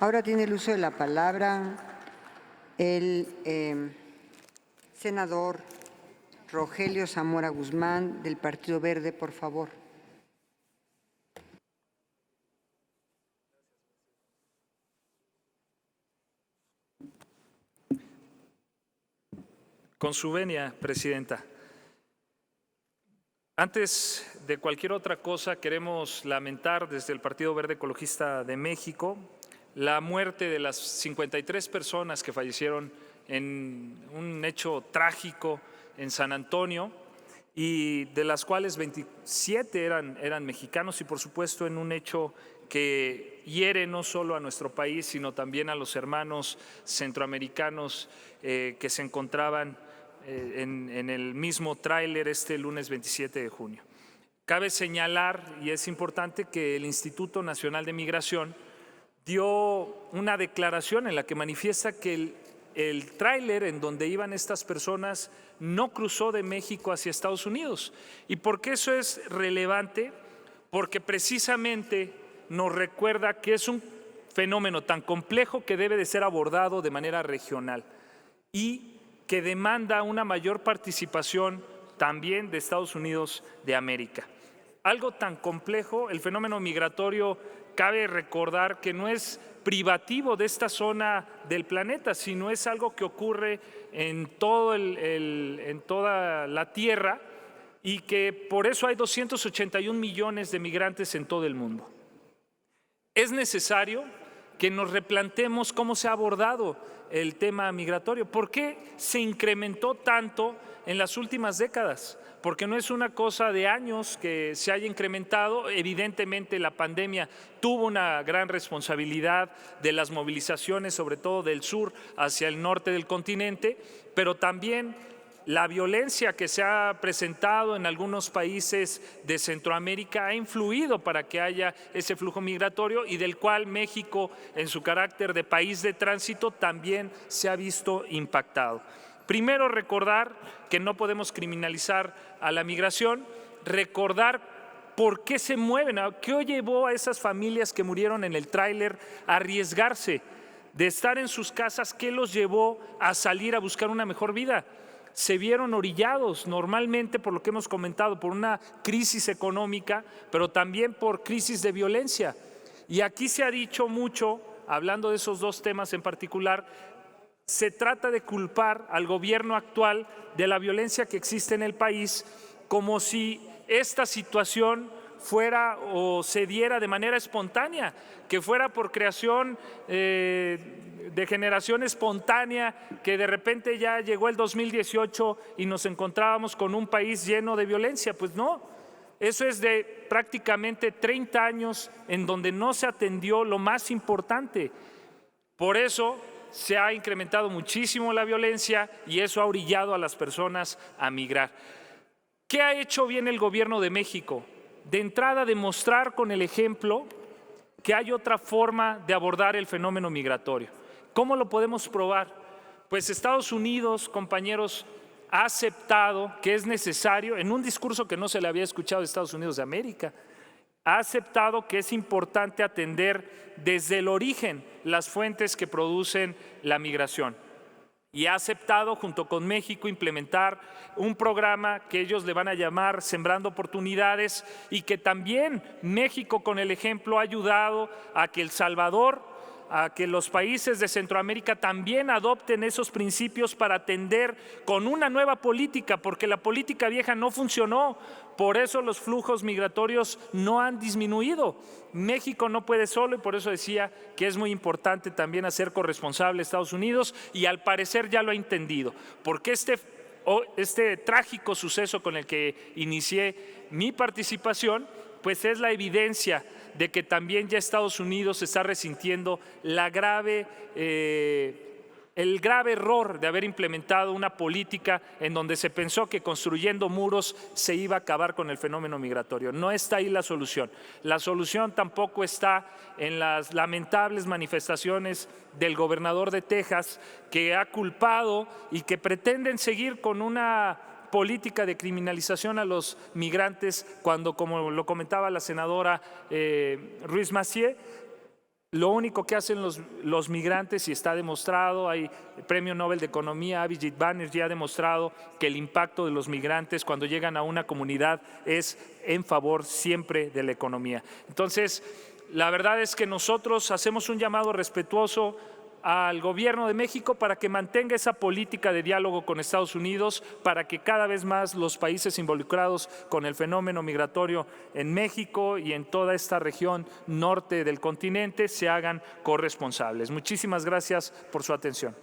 Ahora tiene el uso de la palabra el senador Rogelio Zamora Guzmán, del Partido Verde, por favor. Con su venia, Presidenta. Antes de cualquier otra cosa, queremos lamentar desde el Partido Verde Ecologista de México la muerte de las 53 personas que fallecieron en un hecho trágico en San Antonio, y de las cuales 27 eran mexicanos, y por supuesto en un hecho que hiere no solo a nuestro país, sino también a los hermanos centroamericanos que se encontraban en el mismo tráiler este lunes 27 de junio. Cabe señalar, y es importante, que el Instituto Nacional de Migración dio una declaración en la que manifiesta que el tráiler en donde iban estas personas no cruzó de México hacia Estados Unidos. ¿Y por qué eso es relevante? Porque precisamente nos recuerda que es un fenómeno tan complejo que debe de ser abordado de manera regional y que demanda una mayor participación también de Estados Unidos de América. Algo tan complejo, el fenómeno migratorio, cabe recordar que no es privativo de esta zona del planeta, sino es algo que ocurre en toda la Tierra, y que por eso hay 281 millones de migrantes en todo el mundo. Es necesario que nos replanteemos cómo se ha abordado el tema migratorio. ¿Por qué se incrementó tanto en las últimas décadas? Porque no es una cosa de años que se haya incrementado. Evidentemente la pandemia tuvo una gran responsabilidad de las movilizaciones, sobre todo del sur hacia el norte del continente, pero también la violencia que se ha presentado en algunos países de Centroamérica ha influido para que haya ese flujo migratorio, y del cual México, en su carácter de país de tránsito, también se ha visto impactado. Primero, recordar que no podemos criminalizar a la migración, recordar por qué se mueven, qué llevó a esas familias que murieron en el tráiler a arriesgarse de estar en sus casas, qué los llevó a salir a buscar una mejor vida. Se vieron orillados normalmente, por lo que hemos comentado, por una crisis económica, pero también por crisis de violencia. Y aquí se ha dicho mucho, hablando de esos dos temas en particular, se trata de culpar al gobierno actual de la violencia que existe en el país, como si esta situación fuera o se diera de manera espontánea, que fuera por creación de generación espontánea, que de repente ya llegó el 2018 y nos encontrábamos con un país lleno de violencia. Pues no, eso es de prácticamente 30 años en donde no se atendió lo más importante. Por eso se ha incrementado muchísimo la violencia y eso ha orillado a las personas a migrar. ¿Qué ha hecho bien el gobierno de México? De entrada, demostrar con el ejemplo que hay otra forma de abordar el fenómeno migratorio. ¿Cómo lo podemos probar? Pues Estados Unidos, compañeros, ha aceptado que es necesario, en un discurso que no se le había escuchado a Estados Unidos de América, ha aceptado que es importante atender desde el origen las fuentes que producen la migración. Y ha aceptado, junto con México, implementar un programa que ellos le van a llamar Sembrando Oportunidades, y que también México, con el ejemplo, ha ayudado a que El Salvador, a que los países de Centroamérica también adopten esos principios para atender con una nueva política, porque la política vieja no funcionó. Por eso los flujos migratorios no han disminuido. México no puede solo, y por eso decía que es muy importante también hacer corresponsable a Estados Unidos, y al parecer ya lo ha entendido, porque este trágico suceso con el que inicié mi participación, pues es la evidencia de que también ya Estados Unidos está resintiendo el grave error de haber implementado una política en donde se pensó que construyendo muros se iba a acabar con el fenómeno migratorio. No está ahí la solución. La solución tampoco está en las lamentables manifestaciones del gobernador de Texas, que ha culpado y que pretenden seguir con una política de criminalización a los migrantes, cuando, como lo comentaba la senadora Ruiz Massieu, Lo único que hacen los migrantes, y está demostrado, hay el Premio Nobel de Economía, Abhijit Banerjee ha demostrado que el impacto de los migrantes cuando llegan a una comunidad es en favor siempre de la economía. Entonces, la verdad es que nosotros hacemos un llamado respetuoso al gobierno de México para que mantenga esa política de diálogo con Estados Unidos, para que cada vez más los países involucrados con el fenómeno migratorio en México y en toda esta región norte del continente se hagan corresponsables. Muchísimas gracias por su atención.